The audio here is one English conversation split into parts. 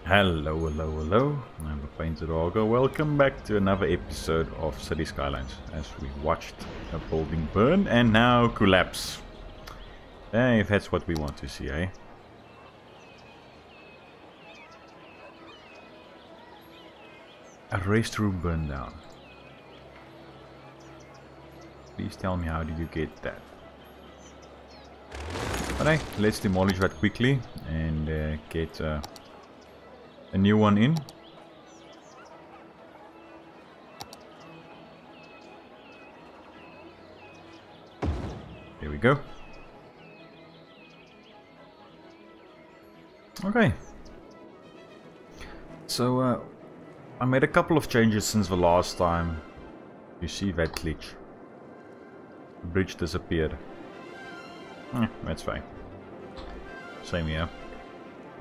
Hello, hello, hello. I'm a PaintedDog. Welcome back to another episode of City Skylines as we watched a building burn and now collapse. If that's what we want to see, eh? A restroom burned down. Please tell me, how did you get that? Alright, let's demolish that quickly and get a new one in. Here we go. Okay. So I made a couple of changes since the last time. You see that glitch. The bridge disappeared. That's fine. Same here.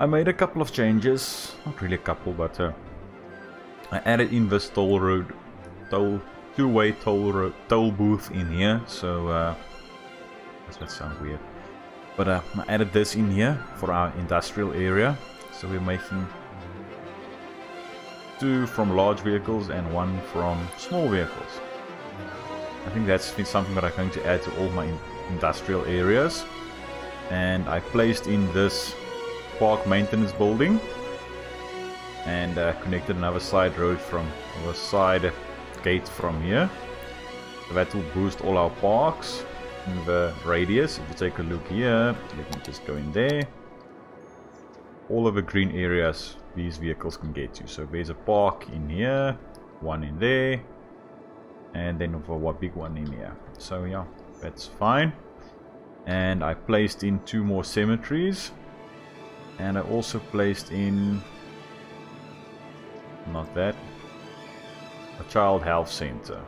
I made a couple of changes, not really a couple, but I added in this two-way toll booth in here. So does that sound weird? But I added this in here for our industrial area. So we're making 2 from large vehicles and 1 from small vehicles. I think that's something that I'm going to add to all my industrial areas. And I placed in this park maintenance building and connected another side road from the side gate from here. So that will boost all our parks in the radius. If you take a look here, let me just go in there. All of the green areas these vehicles can get to. So there's a park in here, one in there, and then a big one in here. So yeah, that's fine. And I placed in 2 more cemeteries. And I also placed in, not that, a child health center.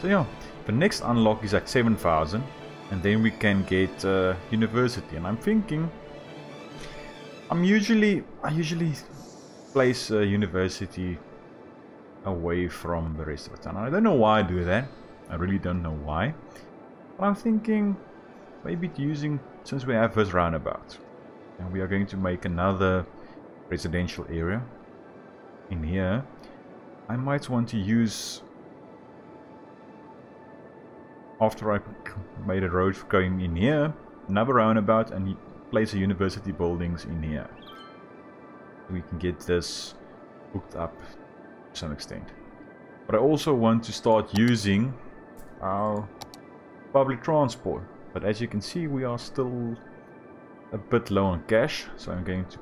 So yeah, the next unlock is at 7,000, and then we can get university. And I'm thinking, I usually place university away from the rest of the town. I don't know why I do that. I really don't know why. But I'm thinking maybe using, since we have this roundabout and we are going to make another residential area in here, I might want to use, after I made a road going in here, another roundabout and place the university buildings in here. We can get this hooked up to some extent. But I also want to start using our public transport. But as you can see, we are still a bit low on cash. So I'm going to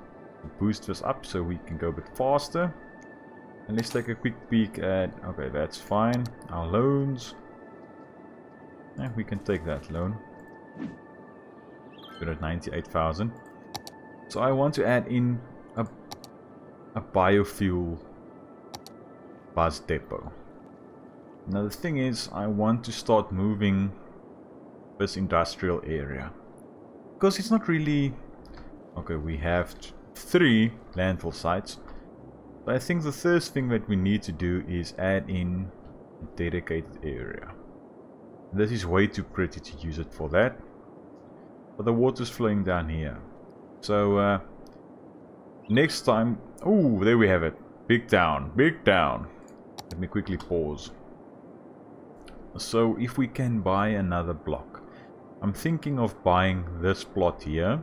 boost this up so we can go a bit faster. And let's take a quick peek at, okay, that's fine. Our loans. Yeah, we can take that loan. We're at 98,000. So I want to add in a biofuel bus depot. Now the thing is, I want to start moving this industrial area, because it's not really, okay, we have 3 landfill sites, but I think the first thing that we need to do is add in a dedicated area. This is way too pretty to use it for that, but the water's flowing down here. So next time, oh, there we have it, big town, big town. Let me quickly pause. So if we can buy another block, I'm thinking of buying this plot here.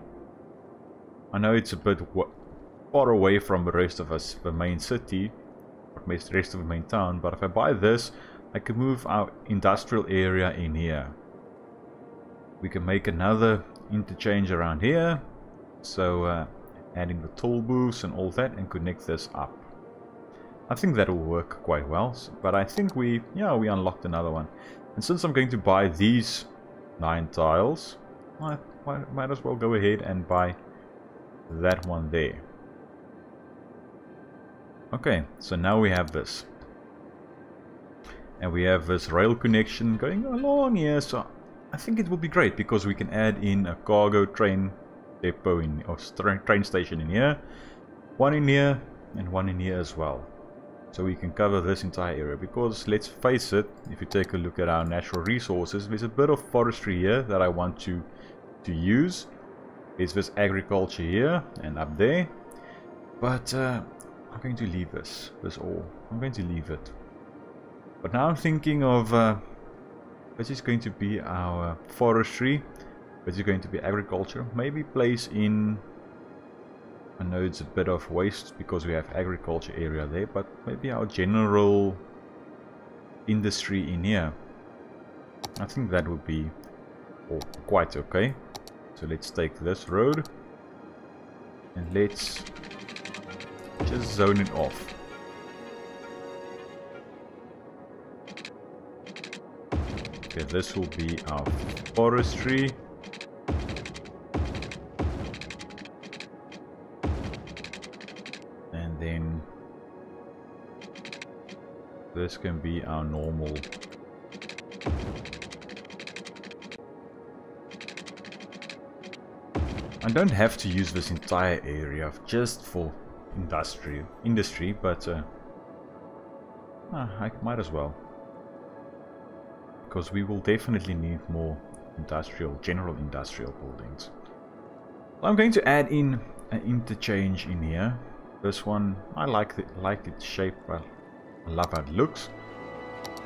I know it's a bit far away from the rest of the main city, or the rest of the main town, but if I buy this, I can move our industrial area in here. We can make another interchange around here, so adding the toll booths and all that, and connect this up. I think that will work quite well, but I think we unlocked another one. And since I'm going to buy these 9 tiles, I might as well go ahead and buy that one there. Okay, so now we have this. And we have this rail connection going along here, so I think it will be great because we can add in a cargo train depot or train station in here, 1 in here, and 1 in here as well. So we can cover this entire area, because let's face it, if you take a look at our natural resources, there's a bit of forestry here that I want to use. There's this agriculture here and up there, But I'm going to leave this all. I'm going to leave it. But now I'm thinking of which is going to be our forestry, which is going to be agriculture. Maybe place in, I know it's a bit of waste because we have agriculture area there, but maybe our general industry in here. I think that would be quite okay. So let's take this road and let's just zone it off. Okay, this will be our forestry. And then this can be our normal. I don't have to use this entire area just for industry, but I might as well. Because we will definitely need more general industrial buildings. I'm going to add in an interchange in here. This one, I like its shape. I love how it looks.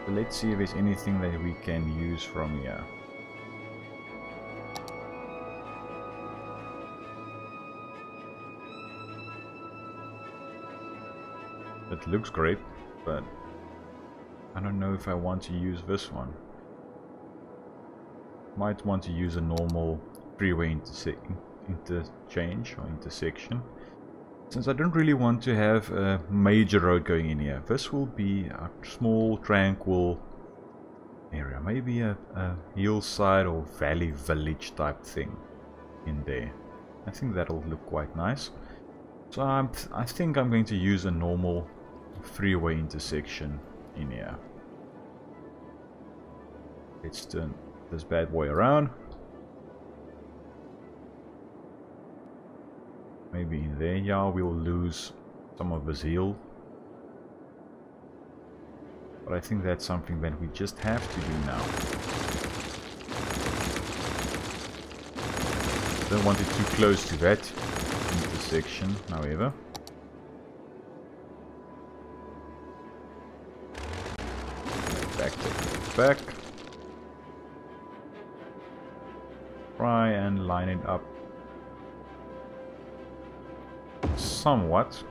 So let's see if there's anything that we can use from here. It looks great, but I don't know if I want to use this one. Might want to use a normal freeway interchange or intersection, since I don't really want to have a major road going in here. This will be a small tranquil area, maybe a hillside or valley village type thing in there. I think that'll look quite nice. So I think I'm going to use a normal freeway intersection in here. Let's turn this bad boy around. Maybe in there, yeah, we'll lose some of this hill. But I think that's something that we just have to do now. Don't want it too close to that intersection, however. Back. Try and line it up somewhat.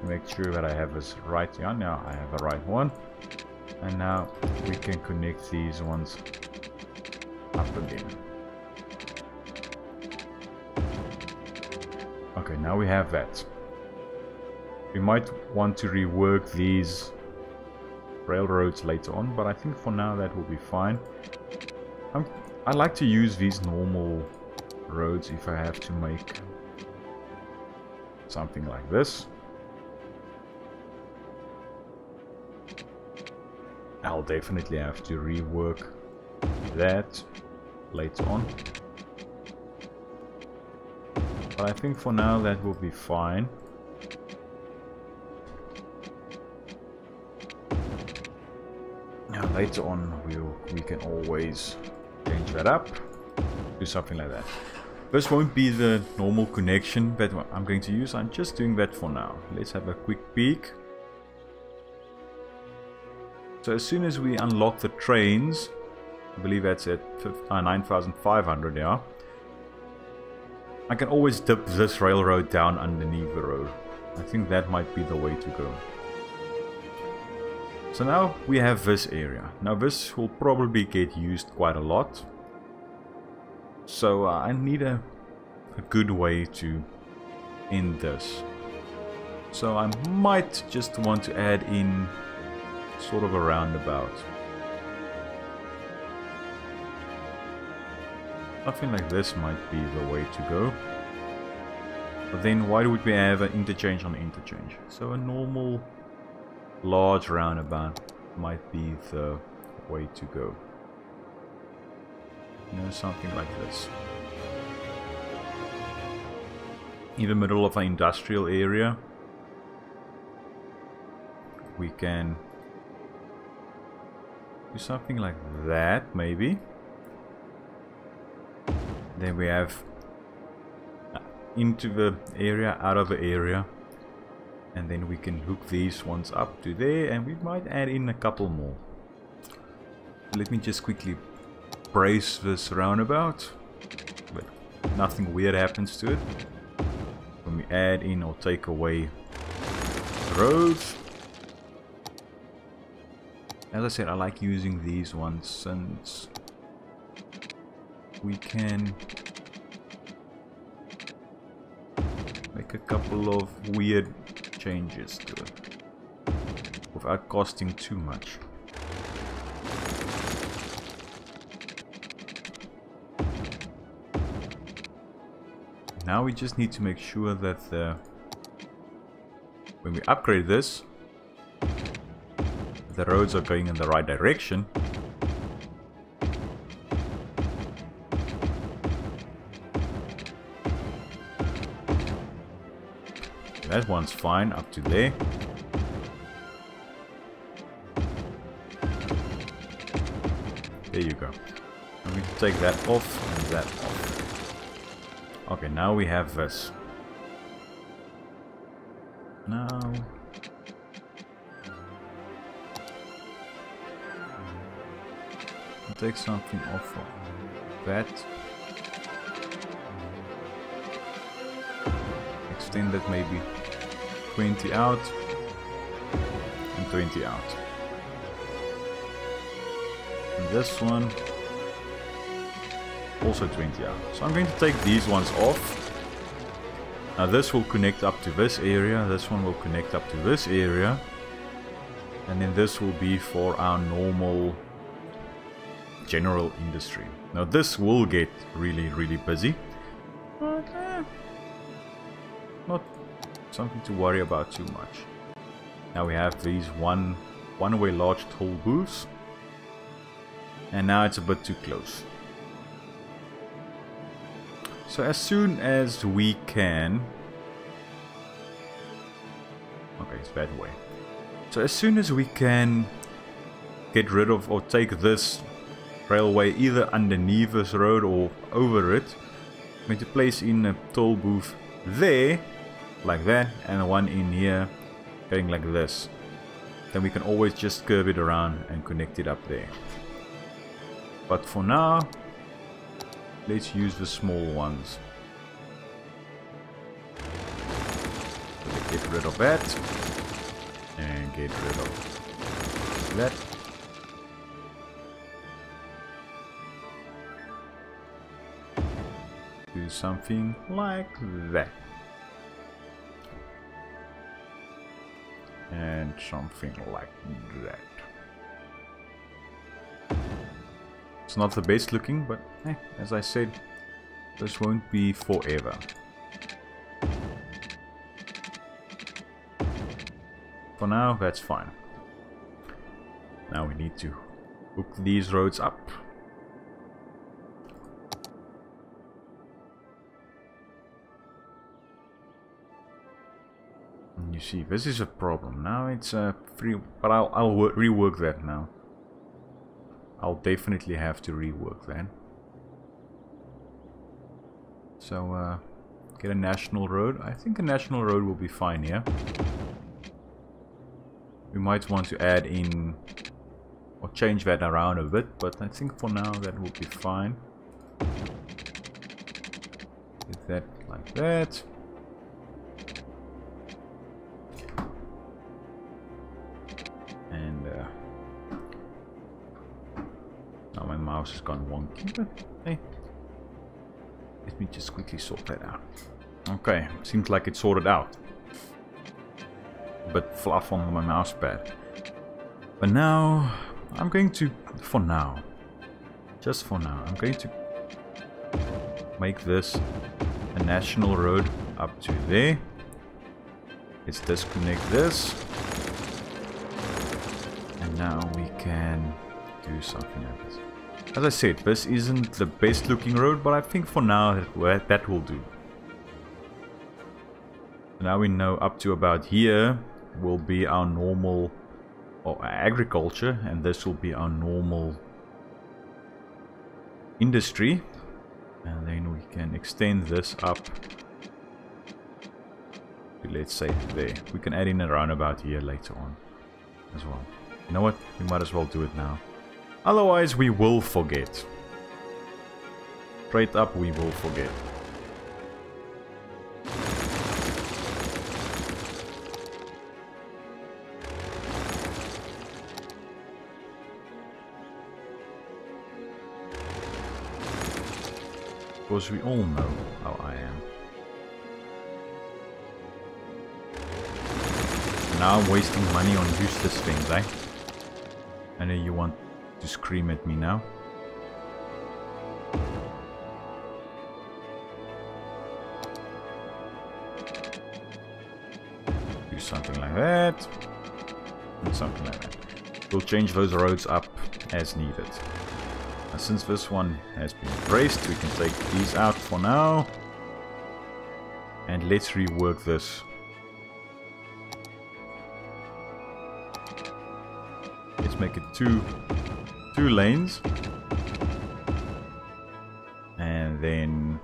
Make sure that I have this right here. Now I have the right one. And now we can connect these ones up again. Okay, now we have that. We might want to rework these railroads later on, but I think for now that will be fine. I like to use these normal roads if I have to make something like this. I'll definitely have to rework that later on. But I think for now that will be fine. Now later on we can always change that up, do something like that. This won't be the normal connection that I'm going to use. I'm just doing that for now. Let's have a quick peek. So as soon as we unlock the trains, I believe that's at 9,500 now, I can always dip this railroad down underneath the road. I think that might be the way to go. So now we have this area. Now this will probably get used quite a lot. So I need a good way to end this. So I might just want to add in sort of a roundabout. Something like this might be the way to go. But then why would we have an interchange on interchange? So a normal large roundabout might be the way to go. You know, something like this. In the middle of an industrial area, we can do something like that, maybe. Then we have into the area, out of the area. And then we can hook these ones up to there, and we might add in a couple more. Let me just quickly brace this roundabout, but nothing weird happens to it. When we add in or take away roads. As I said, I like using these ones since we can make a couple of weird changes to it without costing too much. Now we just need to make sure that when we upgrade this, the roads are going in the right direction. That one's fine up to there. There you go. I'm going to take that off and that off. Okay, now we have this. Now I'll take something off of that. Extend that maybe 20 out and 20 out. And this one also 20 out. So I'm going to take these ones off. Now this will connect up to this area, this one will connect up to this area, and then this will be for our normal general industry. Now this will get really busy, but not something to worry about too much. Now we have these one-way large toll booths, and now it's a bit too close. So as soon as we can... Okay, it's that way. So as soon as we can get rid of or take this railway either underneath this road or over it, I'm going to place in a toll booth there, like that, and one in here, going like this. Then we can always just curve it around and connect it up there. But for now, let's use the small ones. Get rid of that. And get rid of that. Do something like that. And something like that. It's not the best looking, but as I said, this won't be forever. For now, that's fine. Now we need to hook these roads up. And you see, this is a problem. Now it's free, but I'll rework that now. I'll definitely have to rework that. So, get a national road. I think a national road will be fine here. We might want to add in or change that around a bit, but I think for now that will be fine. Get that like that. And now my mouse has gone wonky, but hey, let me just quickly sort that out. Okay, seems like it's sorted out. A bit fluff on my mouse pad. But now, I'm going to, for now, just for now, I'm going to make this a national road up to there. Let's disconnect this. And now we can do something like this. As I said, this isn't the best looking road, but I think for now that will do. Now we know up to about here will be our normal agriculture, and this will be our normal industry. And then can extend this up to, let's say, there. We can add in a roundabout here later on as well. You know what? We might as well do it now. Otherwise, we will forget. Straight up, we will forget. Because we all know how I am. Now I'm wasting money on useless things, eh? I know you want to scream at me now. Do something like that. And something like that. We'll change those roads up as needed. And since this one has been braced, we can take these out for now. And let's rework this. Let's make it two lanes. And then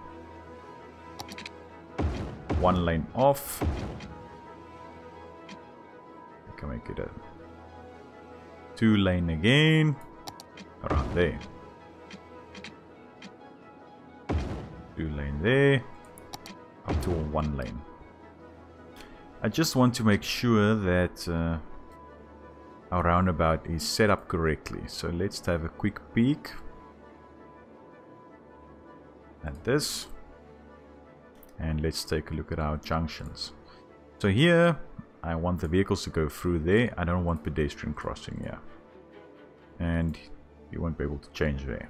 1 lane off. We can make it a 2 lane again. Around there. 2 lane there. Up to 1 lane. I just want to make sure that our roundabout is set up correctly. So let's have a quick peek at this. And let's take a look at our junctions. So here, I want the vehicles to go through there. I don't want pedestrian crossing here. And you won't be able to change there.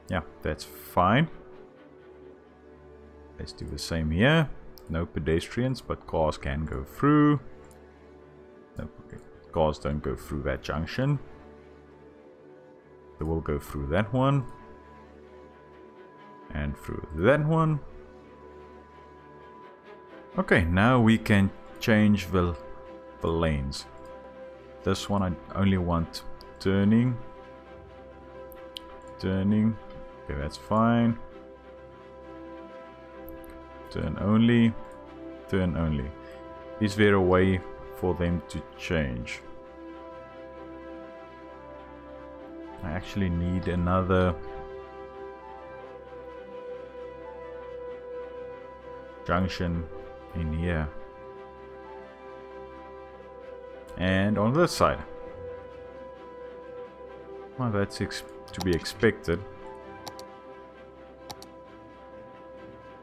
Yeah, that's fine. Let's do the same here. No pedestrians, but cars can go through. No, cars don't go through that junction. They will go through that one. And through that one. Okay, now we can change the lanes. This one I only want turning. Turning. Okay, that's fine. Turn only. Turn only. Is there a way for them to change? I actually need another junction in here. And on this side. Well, that's to be expected.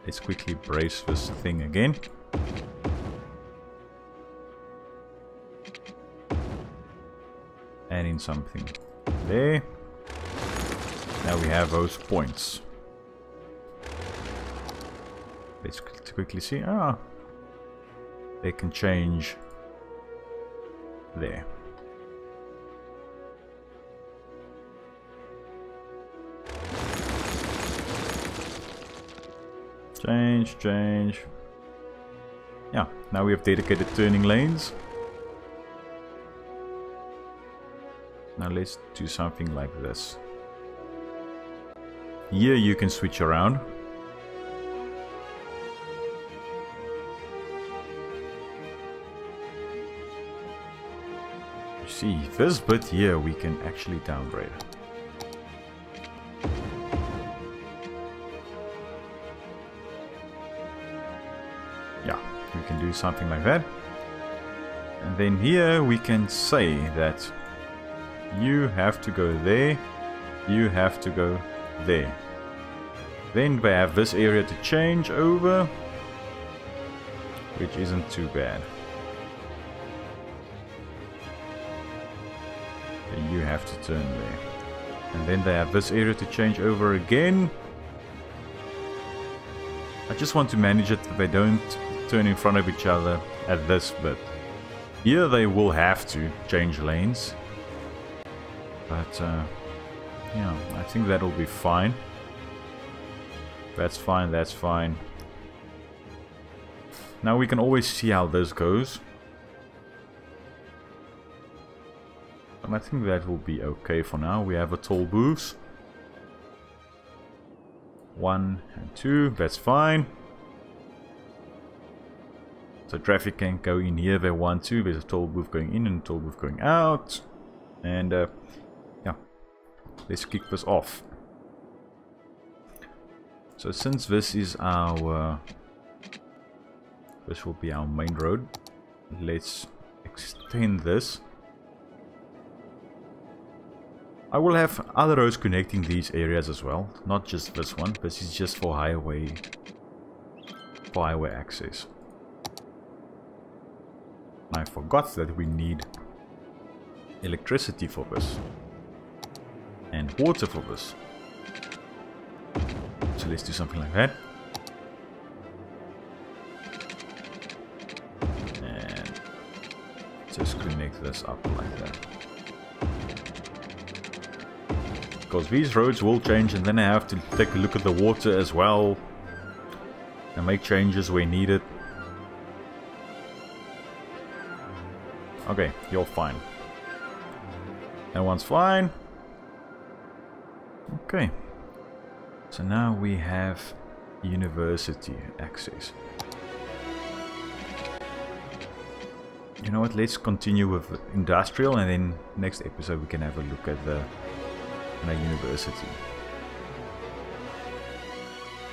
Let's quickly brace this thing again. Add in something there. Now we have those points. Let's quickly see. Ah, they can change there. Change. Yeah, now we have dedicated turning lanes. Now let's do something like this. Here you can switch around. You see, this bit here we can actually downgrade. Yeah, we can do something like that. And then here we can say that you have to go there, you have to go there. Then we have this area to change over, which isn't too bad. And you have to turn there. And then they have this area to change over again. I just want to manage it that they don't turn in front of each other at this bit. Here they will have to change lanes. But, yeah, I think that'll be fine. That's fine, that's fine. Now we can always see how this goes. And I think that will be okay for now. We have a toll booth. 1 and 2, that's fine. So traffic can go in here if they want to. There's a toll booth going in and a toll booth going out. And yeah, let's kick this off. So since this is our this will be our main road, let's extend this. I will have other roads connecting these areas as well, not just this one. This is just for highway access. I forgot that we need electricity for this and water for this. So let's do something like that. And just connect this up like that. Because these roads will change, and then I have to take a look at the water as well and make changes where needed. Okay, you're fine. That one's fine. Okay. So now we have university access. You know what, let's continue with industrial, and then next episode we can have a look at the university.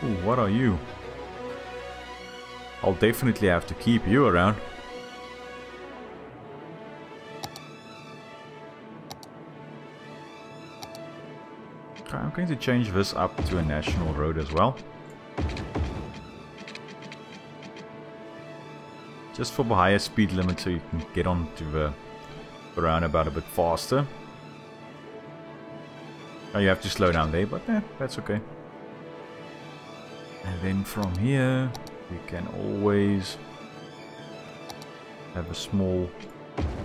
Ooh, what are you? I'll definitely have to keep you around. Okay, I'm going to change this up to a national road as well. Just for the higher speed limit, so you can get onto the roundabout a bit faster. Oh, you have to slow down there, but that's okay. And then from here, we can always have a small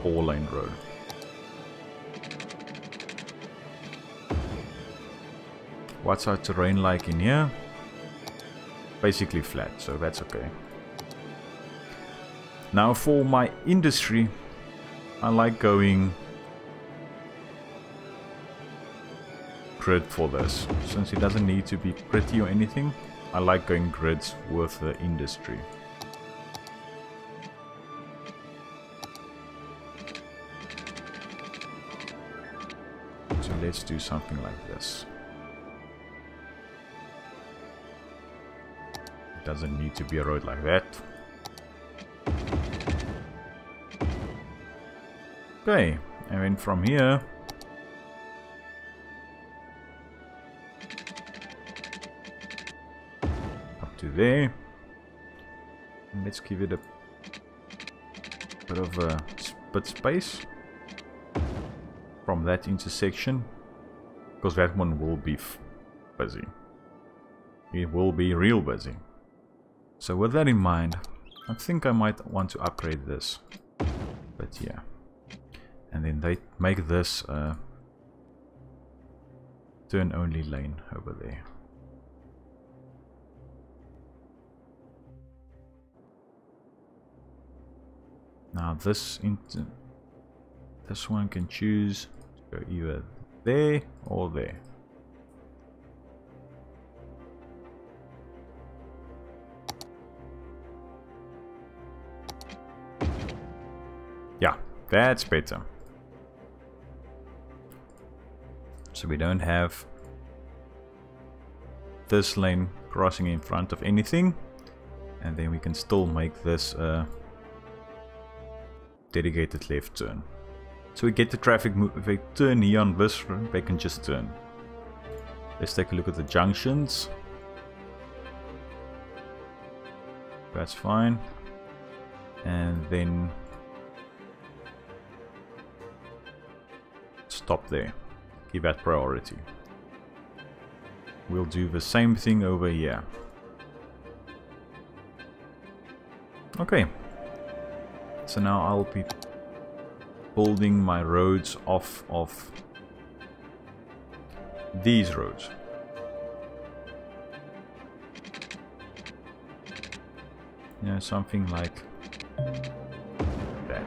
4-lane road. What's our terrain like in here? Basically flat, so that's okay. Now for my industry, I like going grid for this. Since it doesn't need to be pretty or anything, I like going grids with the industry. So let's do something like this. It doesn't need to be a road like that. Okay, and then from here to there, and let's give it a bit of a split space from that intersection, because that one will be busy. It will be real busy. So with that in mind, I think I might want to upgrade this, but yeah. And then they make this a turn only lane over there. Now this one can choose to go either there or there. Yeah, that's better. So we don't have this lane crossing in front of anything, and then we can still make this dedicated left turn. So we get the traffic move. If they turn here on this road, they can just turn. Let's take a look at the junctions. That's fine. And then stop there. Give that priority. We'll do the same thing over here. Okay. So now I'll be building my roads off of these roads. Yeah, something like that.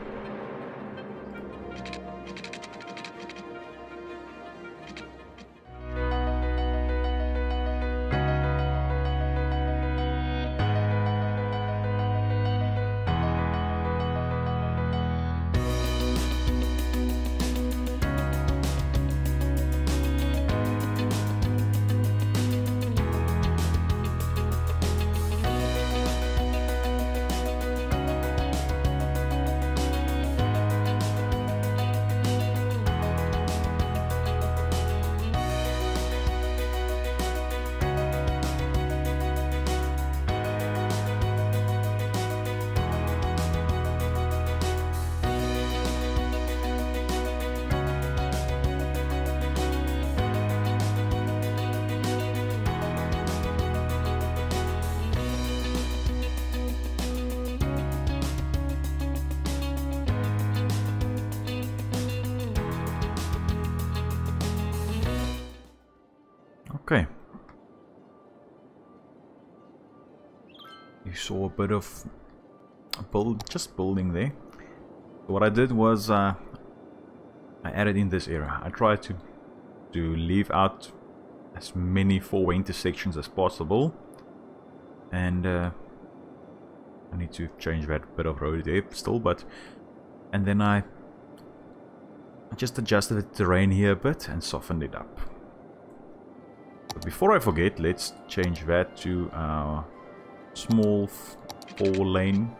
Okay. You saw a bit of just building there. What I did was I added in this area. I tried to leave out as many four-way intersections as possible, and I need to change that bit of road there still, but and then I just adjusted the terrain here a bit and softened it up. But before I forget, let's change that to our small 4-lane.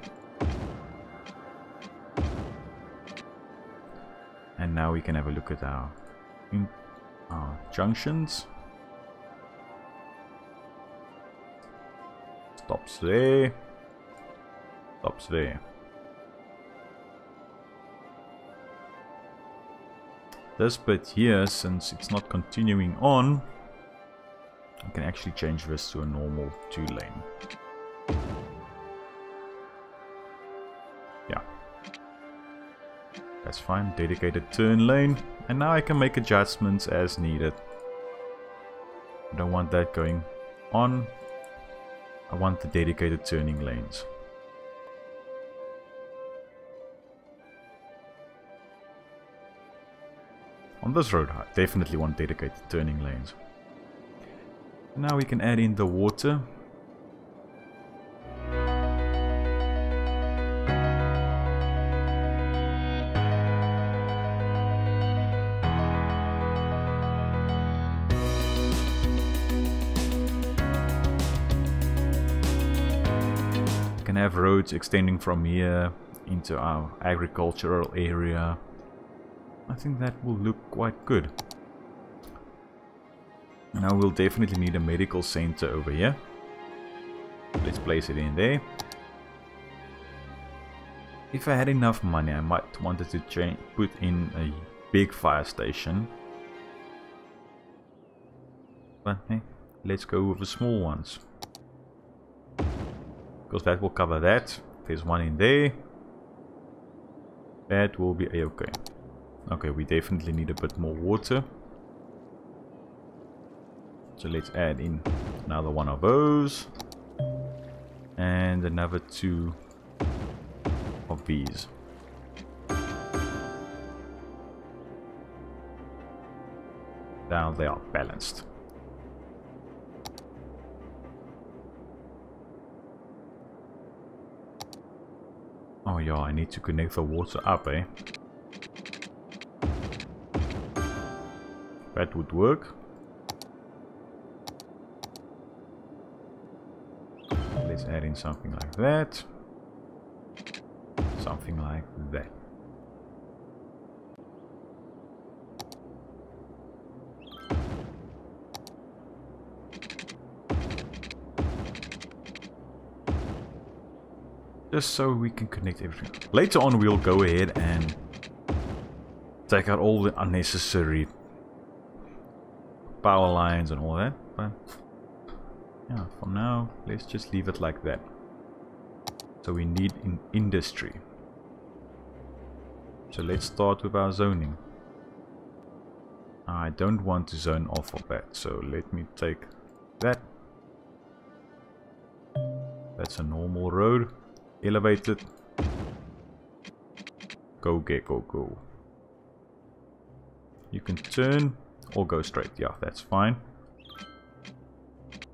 And now we can have a look at our junctions. Stops there. Stops there. This bit here, since it's not continuing on, I can actually change this to a normal 2-lane. Yeah. That's fine. Dedicated turn lane. And now I can make adjustments as needed. I don't want that going on. I want the dedicated turning lanes. On this road, I definitely want dedicated turning lanes. Now we can add in the water. We can have roads extending from here into our agricultural area. I think that will look quite good. Now we'll definitely need a medical center over here. Let's place it in there. If I had enough money, I might wanted to put in a big fire station. But hey, let's go with the small ones. Because that will cover that. There's one in there. That will be a-okay. Okay, we definitely need a bit more water. So let's add in another one of those. And another 2 of these. Now they are balanced. Oh yeah, I need to connect the water up, eh? That would work. Let's add in something like that. Something like that. Just so we can connect everything. Later on we'll go ahead and take out all the unnecessary power lines and all that, but yeah, for now let's just leave it like that. So we need an industry. So let's start with our zoning. I don't want to zone off of that, so let me take that. That's a normal road. Elevated. Go gecko go. You can turn or go straight. Yeah, that's fine.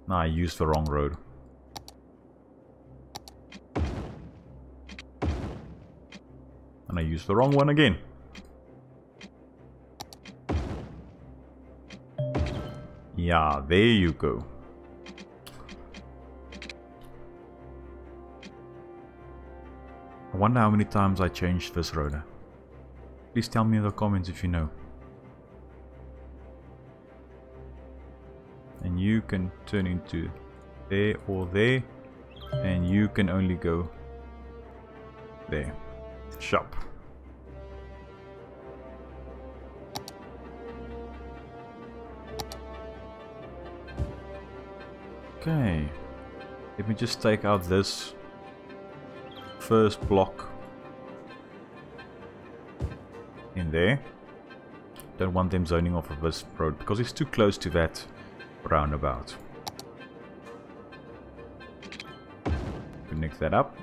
Nah, I used the wrong road. And I used the wrong one again. Yeah, there you go. I wonder how many times I changed this road. Please tell me in the comments if you know. And you can turn into there or there. And you can only go there. Shop. Okay. Let me just take out this first block in there. Don't want them zoning off of this road because it's too close to that roundabout. Connect that up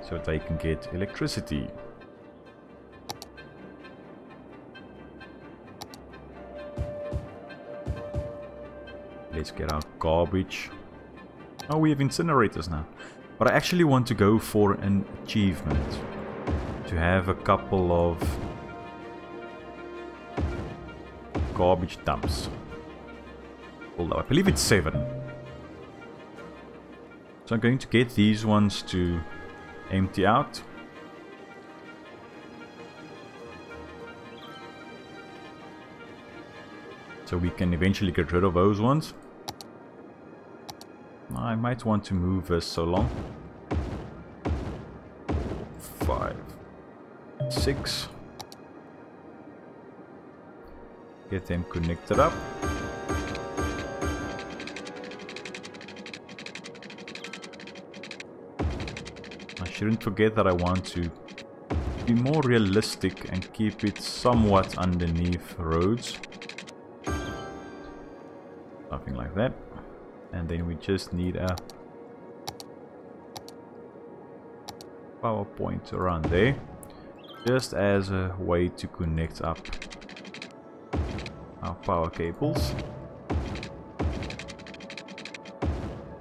so they can get electricity. Let's get our garbage. Oh, we have incinerators now. But I actually want to go for an achievement. To have a couple of garbage dumps. Although I believe it's 7. So I'm going to get these ones to empty out. So we can eventually get rid of those ones. I might want to move this so long. 5, 6. Get them connected up. I shouldn't forget that I want to be more realistic and keep it somewhat underneath roads. Something like that. And then we just need a power point around there, just as a way to connect up our power cables.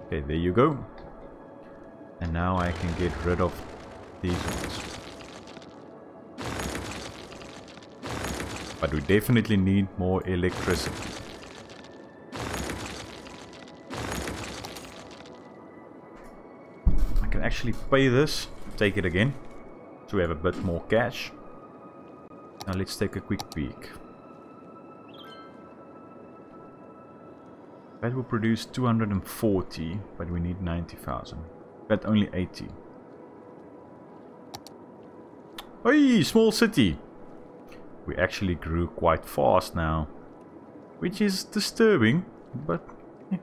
Okay, there you go. And now I can get rid of these ones. But we definitely need more electricity. Actually pay this, take it again, so we have a bit more cash. Now let's take a quick peek. That will produce 240, but we need 90,000. But only 80. Hey, small city! We actually grew quite fast now, which is disturbing, but yeah.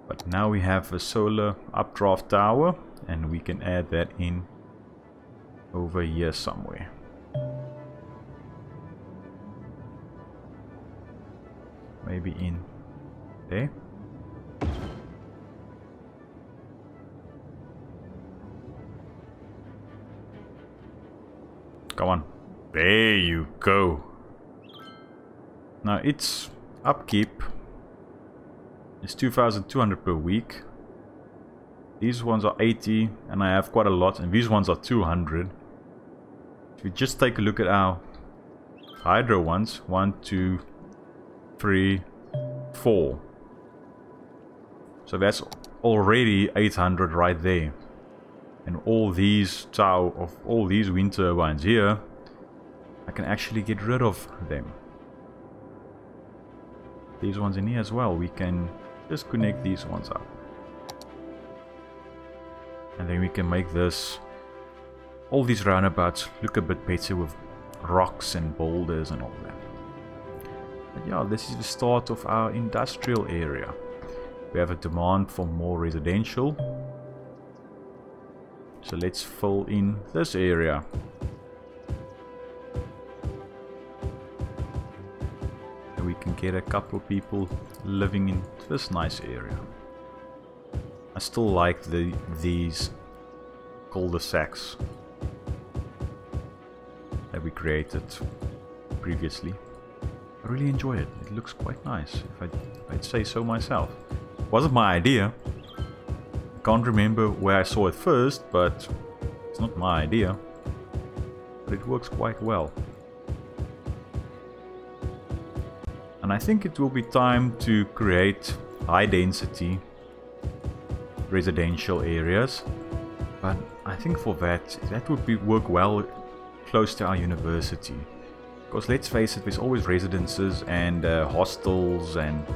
But now we have a solar updraft tower, and we can add that in over here somewhere. Maybe in there. Come on. There you go. Now its upkeep is 2,200 per week. These ones are 80, and I have quite a lot, and these ones are 200. If we just take a look at our hydro ones, 1, 2, 3, 4. So that's already 800 right there. And all these wind turbines here, I can actually get rid of them. These ones in here as well, we can just connect these ones up. And then we can make all these roundabouts look a bit better with rocks and boulders and all that. But yeah, this is the start of our industrial area. We have a demand for more residential. So let's fill in this area. We can get a couple of people living in this nice area. I still like these cul-de-sacs that we created previously. I really enjoy it. It looks quite nice, if I'd say so myself. It wasn't my idea. I can't remember where I saw it first, but it's not my idea. But it works quite well. And I think it will be time to create high density residential areas. But I think for that would work well close to our university. Because let's face it, there's always residences and hostels and,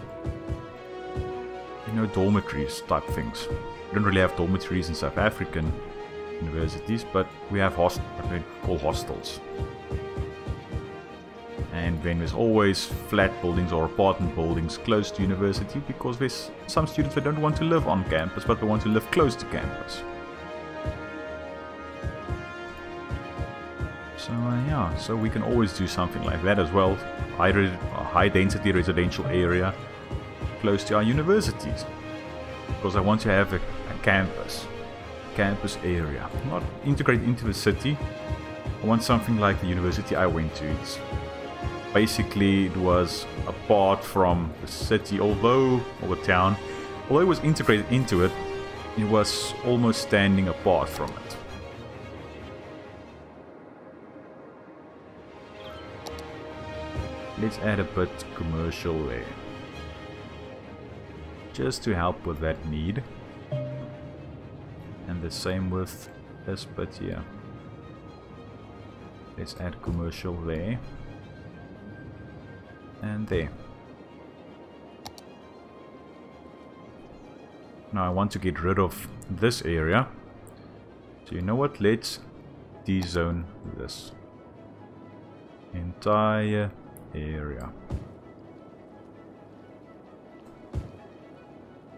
you know, dormitories type things. We don't really have dormitories in South African universities, but we have what we call hostels. And then there's always flat buildings or apartment buildings close to university, because there's some students that don't want to live on campus, but they want to live close to campus. So yeah, so we can always do something like that as well. high density residential area close to our universities. Because I want to have a campus area, not integrated into the city. I want something like the university I went to. Basically, it was apart from the city, or the town. Although it was integrated into it, it was almost standing apart from it. Let's add a bit commercial there, just to help with that need. And the same with this bit here. Let's add commercial there and there. Now I want to get rid of this area. So you know what? Let's dezone this entire area.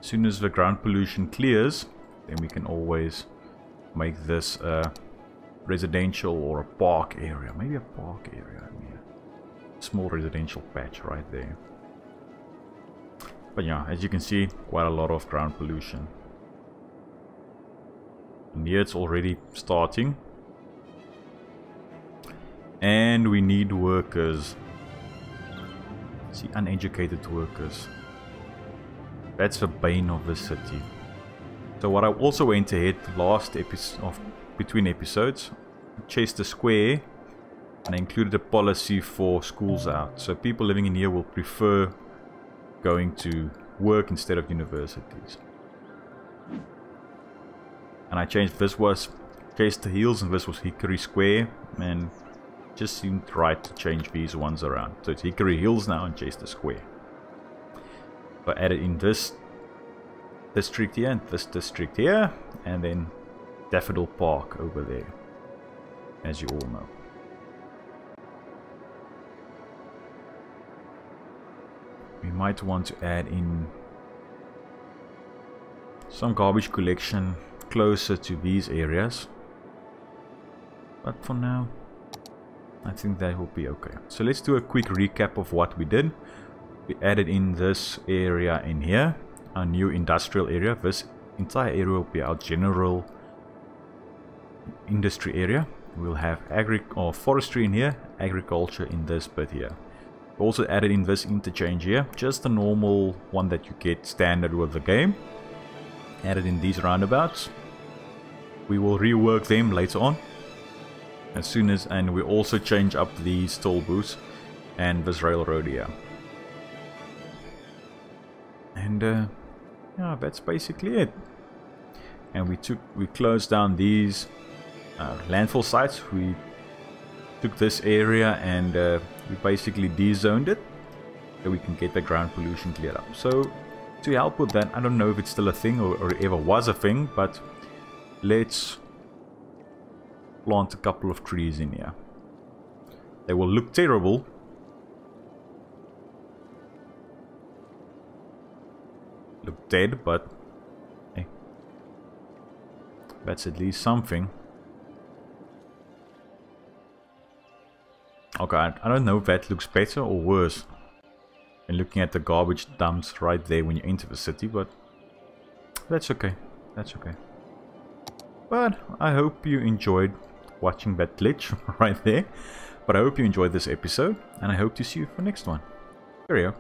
As soon as the ground pollution clears, then we can always make this a residential or a park area. Maybe a park area. Yeah. Small residential patch right there. But yeah, as you can see, quite a lot of ground pollution. And here it's already starting. And we need workers. See, uneducated workers. That's the bane of the city. So what I also went ahead last episode between episodes, Chester Square, and I included a policy for schools out. So people living in here will prefer going to work instead of universities. And I changed, this was Chester Hills and this was Hickory Square, and it just seemed right to change these ones around. So it's Hickory Hills now and Chester Square. I added in this district here and this district here, and then Daffodil Park over there, as you all know. We might want to add in some garbage collection closer to these areas, but for now I think that will be okay. So let's do a quick recap of what we did. We added in this area in here, our new industrial area. This entire area will be our general industry area. We'll have forestry in here, agriculture in this bit here. We also added in this interchange here, just a normal one that you get standard with the game. Added in these roundabouts. We will rework them later on. As soon as, and we also change up these toll booths and this railroad here. And yeah, that's basically it. And we closed down these landfill sites. We took this area and we basically dezoned it so we can get the ground pollution cleared up. So to help with that, I don't know if it's still a thing or ever was a thing, but let's plant a couple of trees in here. They will look terrible, look dead, but hey, that's at least something. Okay, I don't know if that looks better or worse than looking at the garbage dumps right there when you enter the city, but that's okay. That's okay. But I hope you enjoyed watching that glitch right there. But I hope you enjoyed this episode, and I hope to see you for the next one. Cheerio.